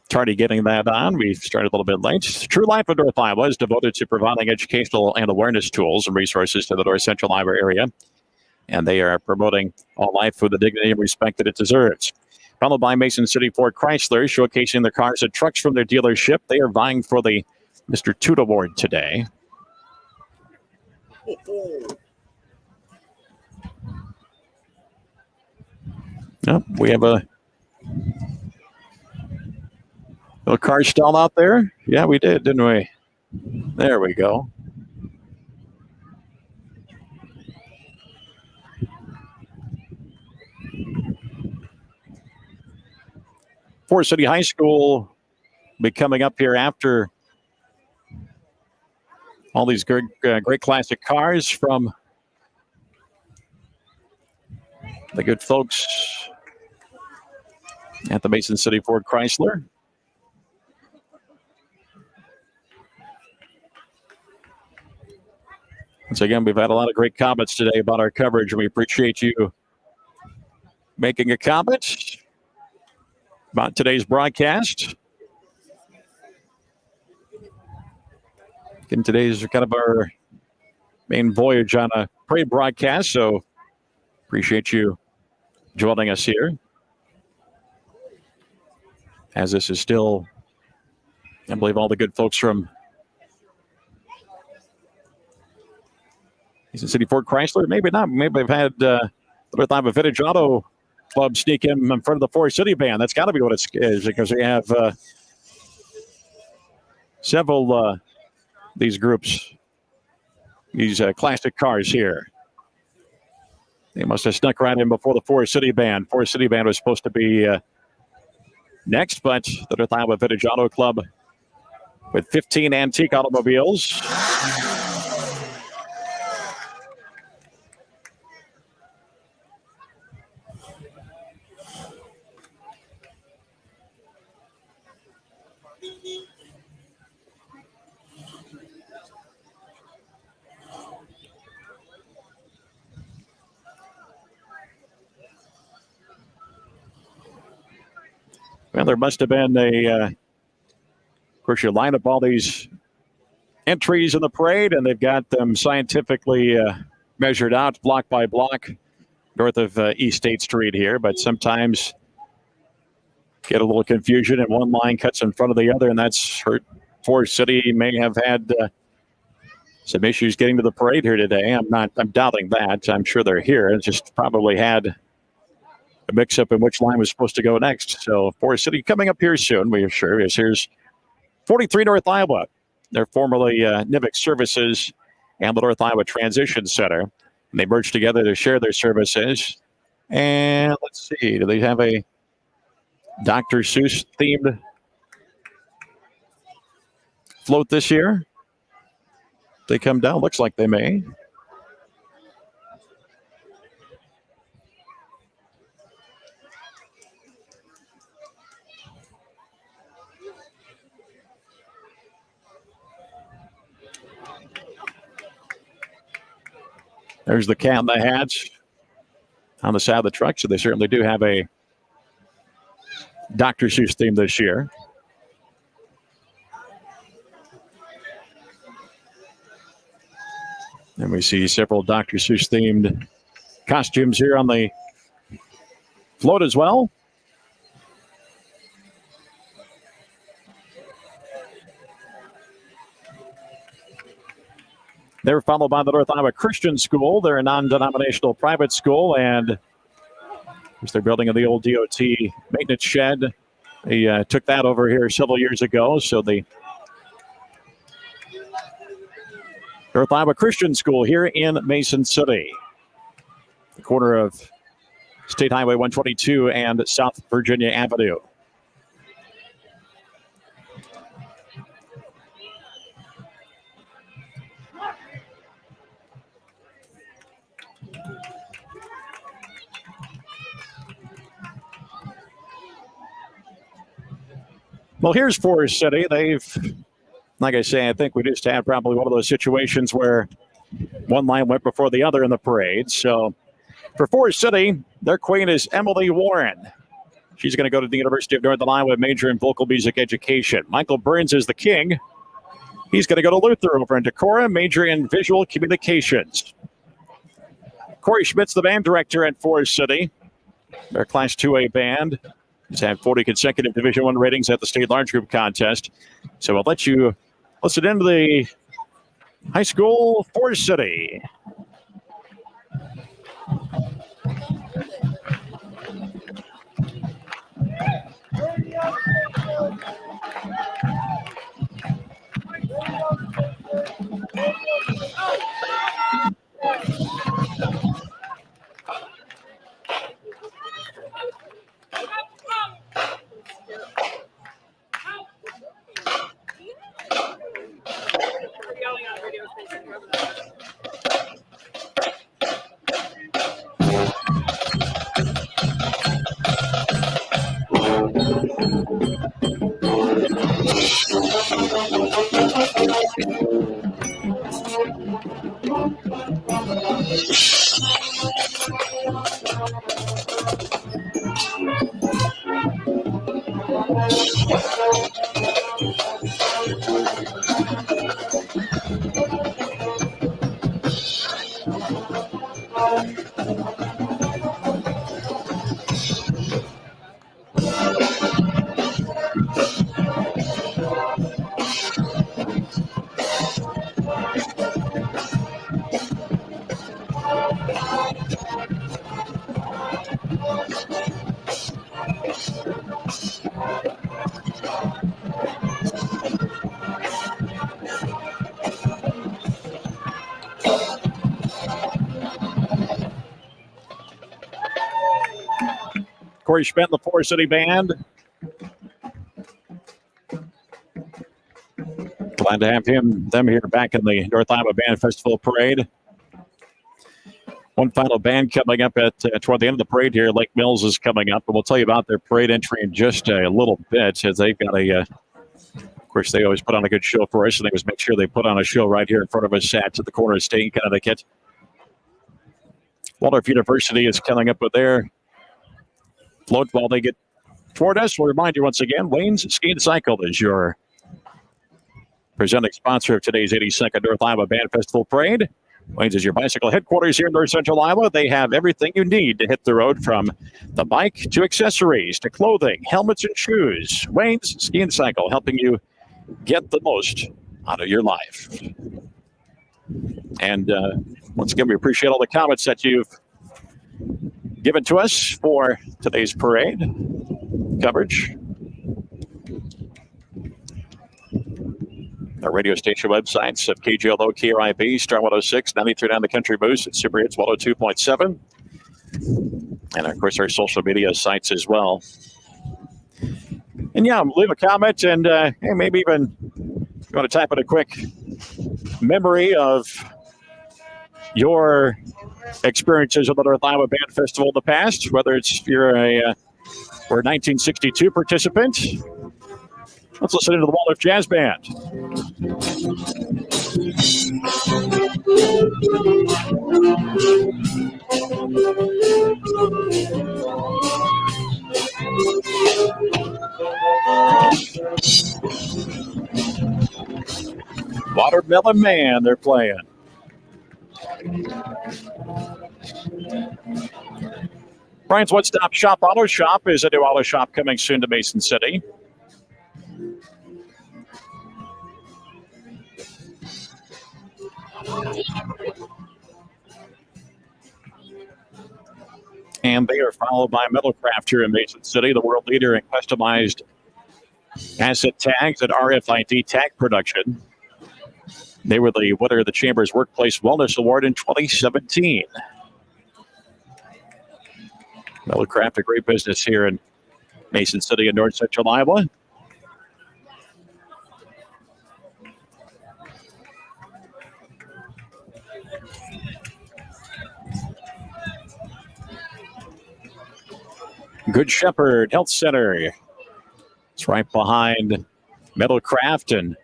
tardy getting that on. We started a little bit late. True Life of North Iowa is devoted to providing educational and awareness tools and resources to the North Central Iowa area. And they are promoting all life with the dignity and respect that it deserves. Followed by Mason City Ford Chrysler, showcasing their cars and trucks from their dealership. They are vying for the Mr. Toot Award today. Yep, we have a little car stall out there. Yeah, we did, didn't we? There we go. Forest City High School will be coming up here after all these great classic cars from the good folks at the Mason City Ford Chrysler. Once again, we've had a lot of great comments today about our coverage, and we appreciate you making a comment about today's broadcast. And today's kind of our main voyage on a parade broadcast, so appreciate you joining us here. As this is still, I believe, all the good folks from Mason City Ford Chrysler. Maybe not. Maybe they've had the North Iowa Vintage Auto Club sneak in front of the Forest City band. That's got to be what it is, because we have several these groups, these classic cars here. They must have snuck right in before the Forest City band. Forest City band was supposed to be next, but the North Iowa Vintage Auto Club with 15 antique automobiles. Well, there must have been of course, you line up all these entries in the parade, and they've got them scientifically measured out block by block north of East State Street here. But sometimes get a little confusion, and one line cuts in front of the other, and that's hurt. Forest City may have had some issues getting to the parade here today. I'm doubting that. I'm sure they're here. It's just probably had a mix-up in which line was supposed to go next. So Forest City coming up here soon, we are sure. Here's 43 North Iowa. They're formerly NIVIC Services and the North Iowa Transition Center. And they merged together to share their services. And let's see, do they have a Dr. Seuss themed float this year? They come down, looks like they may. There's the cat and the hats on the side of the truck. So they certainly do have a Dr. Seuss theme this year. And we see several Dr. Seuss themed costumes here on the float as well. They're followed by the North Iowa Christian School. They're a non-denominational private school, and they're building in the old DOT maintenance shed. They took that over here several years ago, so the North Iowa Christian School here in Mason City, the corner of State Highway 122 and South Virginia Avenue. Well, here's Forest City. They've, like I say, I think we just had probably one of those situations where one line went before the other in the parade. So For Forest City, their queen is Emily Warren. She's going to go to the University of Northern Iowa, major in vocal music education. Michael Burns is the king. He's going to go to Luther over in Decorah, major in visual communications. Corey Schmidt's the band director at Forest City. Their Class 2A band. He's had 40 consecutive Division I ratings at the state large group contest. So I'll let you listen into the high school Forest City. Corey Schmidt, the Forest City Band. Glad to have them here back in the North Iowa Band Festival Parade. One final band coming up toward the end of the parade here. Lake Mills is coming up, and we'll tell you about their parade entry in just a little bit, as they've got of course, they always put on a good show for us, and they always make sure they put on a show right here in front of us at the corner of State and Connecticut. Waldorf University is coming up with their float while they get toward us. We'll remind you once again, Wayne's Ski and Cycle is your presenting sponsor of today's 82nd North Iowa Band Festival Parade. Wayne's is your bicycle headquarters here in North Central Iowa. They have everything you need to hit the road, from the bike to accessories to clothing, helmets and shoes. Wayne's Ski and Cycle, helping you get the most out of your life. And once again, we appreciate all the comments that you've given to us for today's parade coverage. Our radio station websites of KGLO, KRIB, Star 106, 93.9 The Country Boost, and Super Hits 102.7. And, of course, our social media sites as well. And, yeah, leave a comment and hey, maybe even you want to type in a quick memory of your experiences with the North Iowa Band Festival in the past, whether it's you're a 1962 participant. Let's listen to the Waldorf Jazz Band. Watermelon Man, they're playing. Brian's One Stop Shop Auto Shop is a new auto shop coming soon to Mason City. And they are followed by Metalcraft here in Mason City, the world leader in customized asset tags and RFID tag production. They were the winner of the Chamber's Workplace Wellness Award in 2017. Metalcraft, a great business here in Mason City in North Central Iowa. Good Shepherd Health Center. It's right behind Metalcraft, and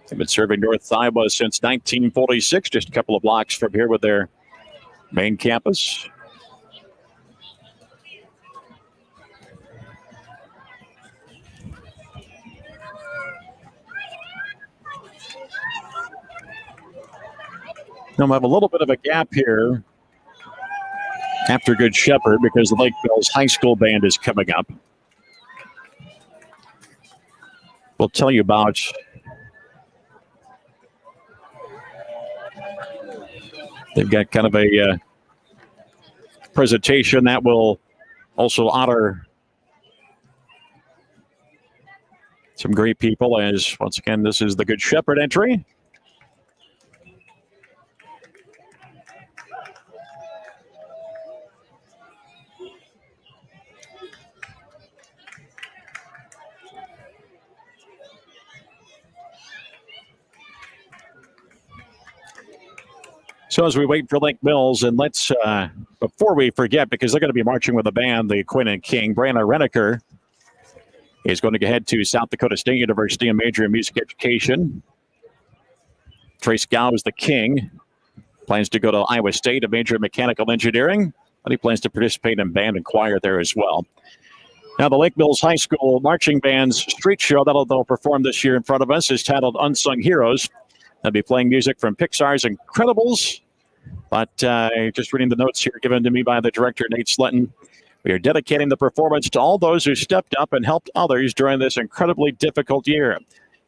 they've been serving North Iowa since 1946, just a couple of blocks from here with their main campus. Now we have a little bit of a gap here after Good Shepherd because the Lake Mills High School Band is coming up. We'll tell you about they've got kind of a presentation that will also honor some great people as, once again, this is the Good Shepherd entry. So as we wait for Lake Mills, and let's, before we forget, because they're going to be marching with the band, the Quinn and King, Brianna Renneker is going to head to South Dakota State University and major in music education. Trace Gow is the King. Plans to go to Iowa State, a major in mechanical engineering, and he plans to participate in band and choir there as well. Now, the Lake Mills High School Marching Band's street show that they'll perform this year in front of us is titled Unsung Heroes. They'll be playing music from Pixar's Incredibles. But just reading the notes here given to me by the director, Nate Slutton, we are dedicating the performance to all those who stepped up and helped others during this incredibly difficult year.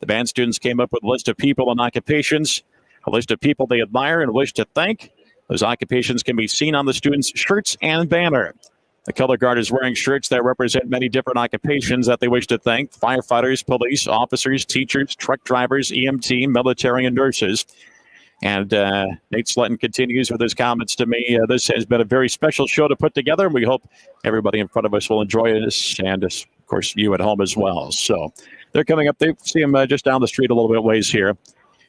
The band students came up with a list of people and occupations, a list of people they admire and wish to thank. Those occupations can be seen on the students' shirts and banner. The color guard is wearing shirts that represent many different occupations that they wish to thank: firefighters, police, officers, teachers, truck drivers, EMT, military, and nurses. And Nate Slutton continues with his comments to me. This has been a very special show to put together, and we hope everybody in front of us will enjoy this, and of course you at home as well. So they're coming up. They see them just down the street a little bit ways here.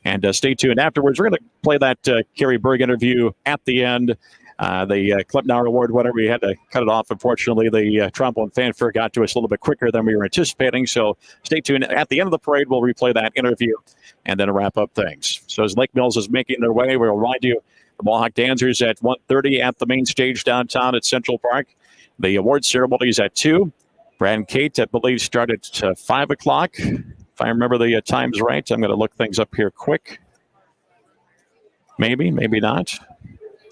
And stay tuned. Afterwards, we're going to play that Carrie Berg interview at the end. The Klempnauer Award winner, we had to cut it off. Unfortunately, the trombone fanfare got to us a little bit quicker than we were anticipating. So stay tuned. At the end of the parade, we'll replay that interview and then wrap up things. So as Lake Mills is making their way, we'll remind you the Mohawk Dancers at 1:30 at the main stage downtown at Central Park. The award ceremony is at 2. Brad and Kate, I believe, start at 5 o'clock. If I remember the times right, I'm going to look things up here quick. Maybe not.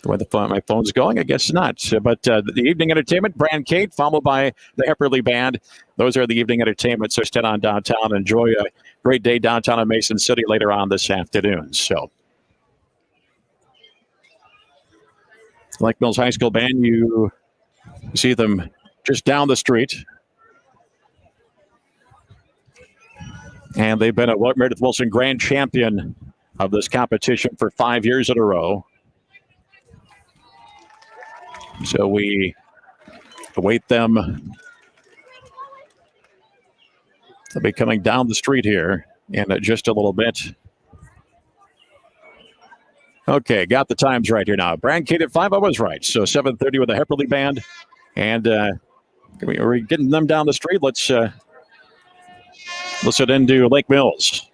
The way my phone's going, I guess not. But the evening entertainment, Brad and Kate, followed by the Epperly Band. Those are the evening entertainment. So stay on downtown. Enjoy a great day downtown in Mason City later on this afternoon. So, Lake Mills High School Band, you see them just down the street. And they've been a Meredith Wilson Grand Champion of this competition for 5 years in a row. So we await them. They'll be coming down the street here in just a little bit. Okay, got the times right here now. Brad Kate at 5, I was right. So 7:30 with the Epperly Band. And we're getting them down the street. Let's listen into Lake Mills.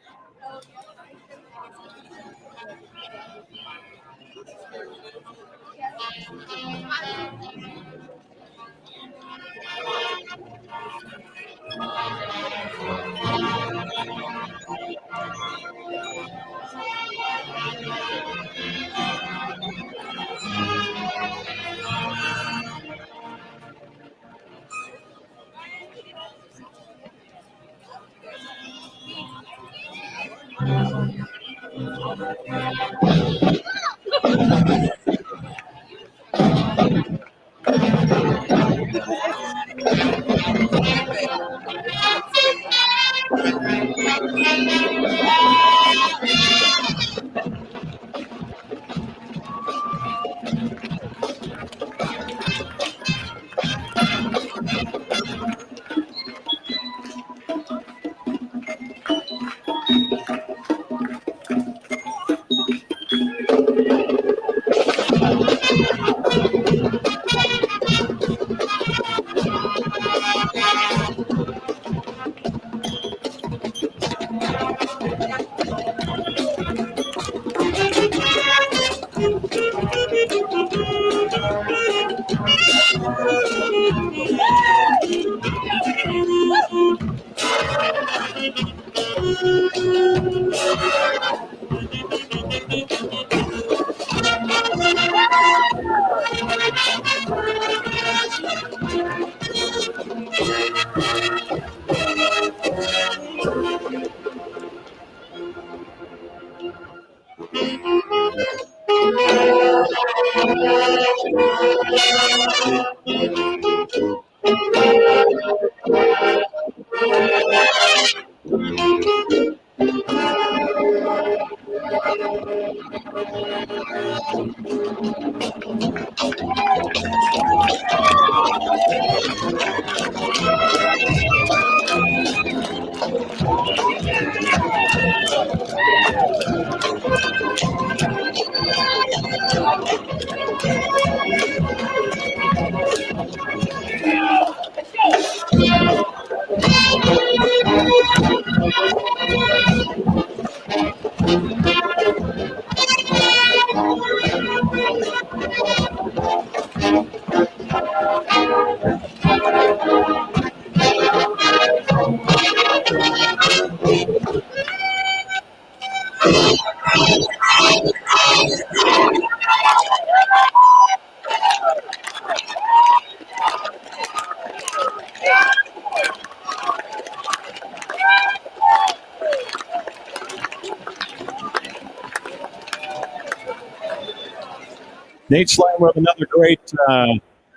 Nate Slime with another great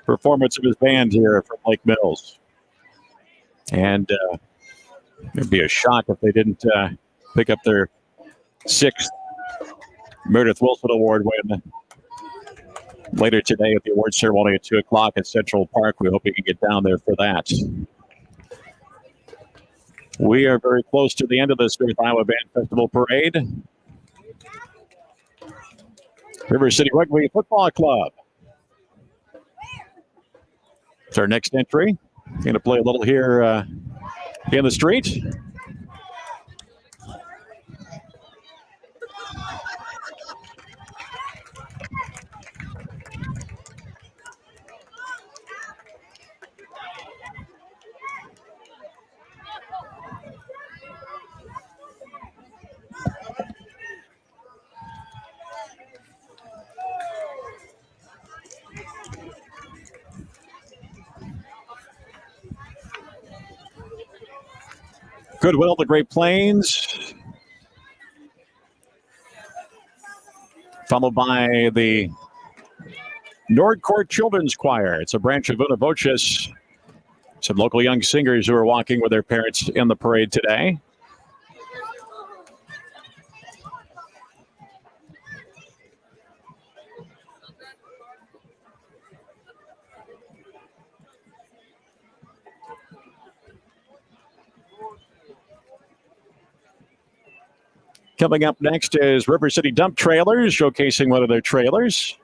performance of his band here from Lake Mills. And it'd be a shock if they didn't pick up their 6th Meredith Wilson Award win later today at the award ceremony at 2 o'clock at Central Park. We hope you can get down there for that. We are very close to the end of this North Iowa Band Festival Parade. River City Rugby Football Club. It's our next entry. Going to play a little here in the street. Goodwill, the Great Plains. Followed by the Nordcourt Children's Choir. It's a branch of Una Voces. Some local young singers who are walking with their parents in the parade today. Coming up next is River City Dump Trailers, showcasing one of their trailers.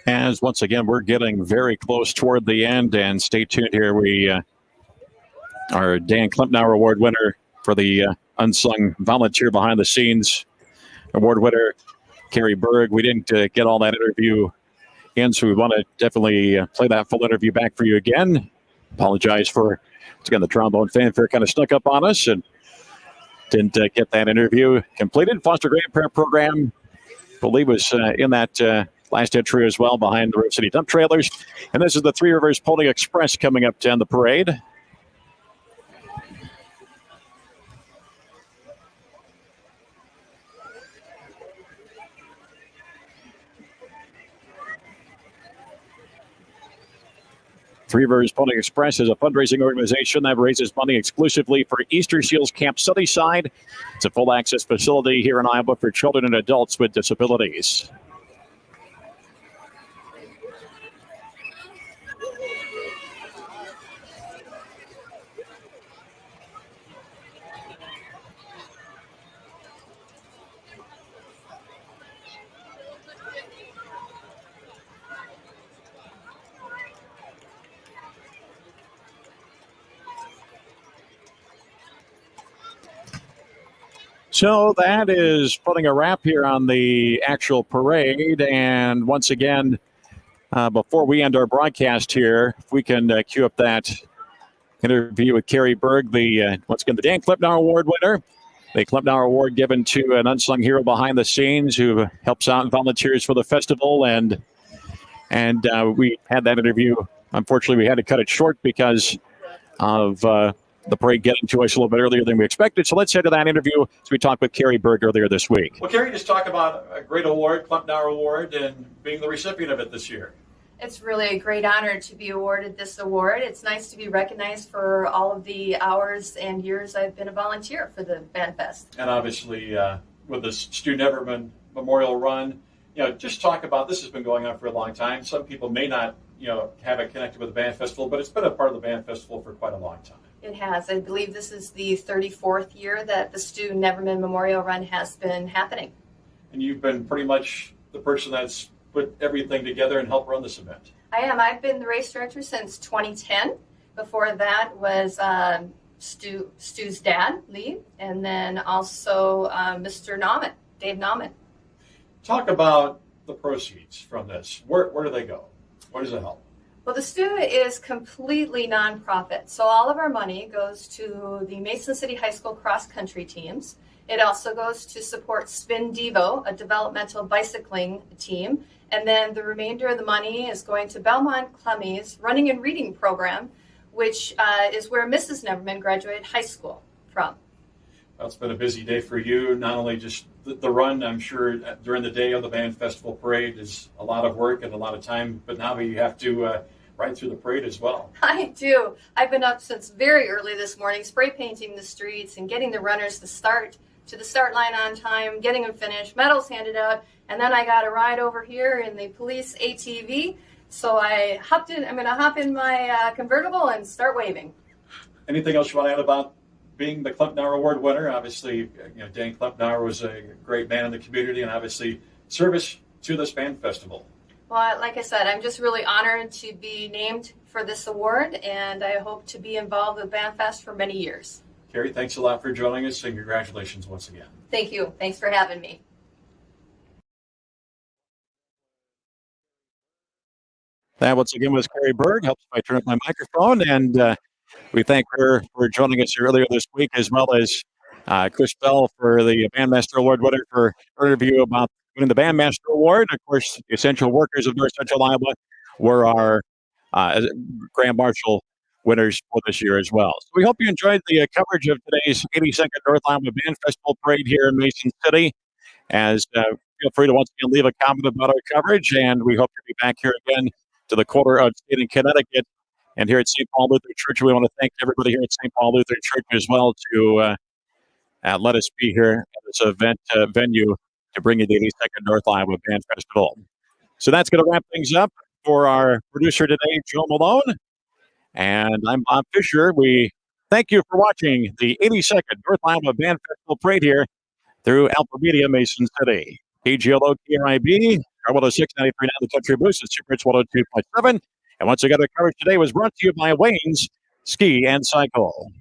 As once again, we're getting very close toward the end, and stay tuned here. We our Dan Klempnauer Award winner for the Unsung Volunteer Behind the Scenes Award winner, Carrie Berg. We didn't get all that interview in, so we want to definitely play that full interview back for you again. Apologize for, once again, the trombone fanfare kind of snuck up on us and didn't get that interview completed. Foster Grandparent Program, I believe, was in that last entry as well behind the River City Dump Trailers. And this is the Three Rivers Pony Express coming up to end the parade. Three Rivers Pony Express is a fundraising organization that raises money exclusively for Easter Seals Camp Sunnyside. It's a full-access facility here in Iowa for children and adults with disabilities. So that is putting a wrap here on the actual parade. And once again, before we end our broadcast here, if we can cue up that interview with Carrie Berg, the once again the Dan Klipnauer Award winner. The Klipnauer Award given to an unsung hero behind the scenes who helps out and volunteers for the festival. And we had that interview. Unfortunately, we had to cut it short because of the parade getting to us a little bit earlier than we expected. So let's head to that interview as we talked with Carrie Berg earlier this week. Well, Carrie, just talk about a great award, Klipnauer Award, and being the recipient of it this year. It's really a great honor to be awarded this award. It's nice to be recognized for all of the hours and years I've been a volunteer for the Band Fest. And obviously, with the Stu Neverman Memorial Run, just talk about this has been going on for a long time. Some people may not, have it connected with the Band Festival, but it's been a part of the Band Festival for quite a long time. It has. I believe this is the 34th year that the Stu Neverman Memorial Run has been happening. And you've been pretty much the person that's put everything together and helped run this event. I am. I've been the race director since 2010. Before that was Stu's dad, Lee, and then also Mr. Nauman, Dave Nauman. Talk about the proceeds from this. Where do they go? Where does it help? Well, the Stu is completely nonprofit, so all of our money goes to the Mason City High School cross-country teams. It also goes to support Spin Devo, a developmental bicycling team, and then the remainder of the money is going to Belmont Clemmy's Running and Reading program, which is where Mrs. Neverman graduated high school from. Well, it's been a busy day for you, not only just the run, I'm sure during the day of the Band Festival parade is a lot of work and a lot of time, but now you have to ride through the parade as well. I do. I've been up since very early this morning, spray painting the streets and getting the runners to the start line on time, getting them finished, medals handed out, and then I got a ride over here in the police ATV. So I'm going to hop in my convertible and start waving. Anything else you want to add about being the Klipnauer Award winner? Obviously, Dan Klipnauer was a great man in the community and obviously service to this Band Festival. Well, like I said, I'm just really honored to be named for this award, and I hope to be involved with BandFest for many years. Carrie, thanks a lot for joining us, and congratulations once again. Thank you. Thanks for having me. That once again was Carrie Berg. Helps if I turn up my microphone, and we thank her for joining us earlier this week, as well as Chris Bell for the Bandmaster Award winner for her interview about winning the Bandmaster Award. Of course, the essential workers of North Central Iowa were our Grand Marshal winners for this year as well. So we hope you enjoyed the coverage of today's 82nd North Iowa Band Festival Parade here in Mason City. As feel free to once again leave a comment about our coverage, and we hope to be back here again to the quarter of state in Connecticut. And here at St. Paul Lutheran Church, we want to thank everybody here at St. Paul Lutheran Church as well to let us be here at this event venue to bring you the 82nd North Iowa Band Festival. So that's going to wrap things up for our producer today, Joe Malone. And I'm Bob Fisher. We thank you for watching the 82nd North Iowa Band Festival Parade here through Alpha Media Mason City. KGLO KRIB, our 106.93 now the Country Boost at Super Hits 102.7. And once again, the coverage today was brought to you by Wayne's Ski and Cycle.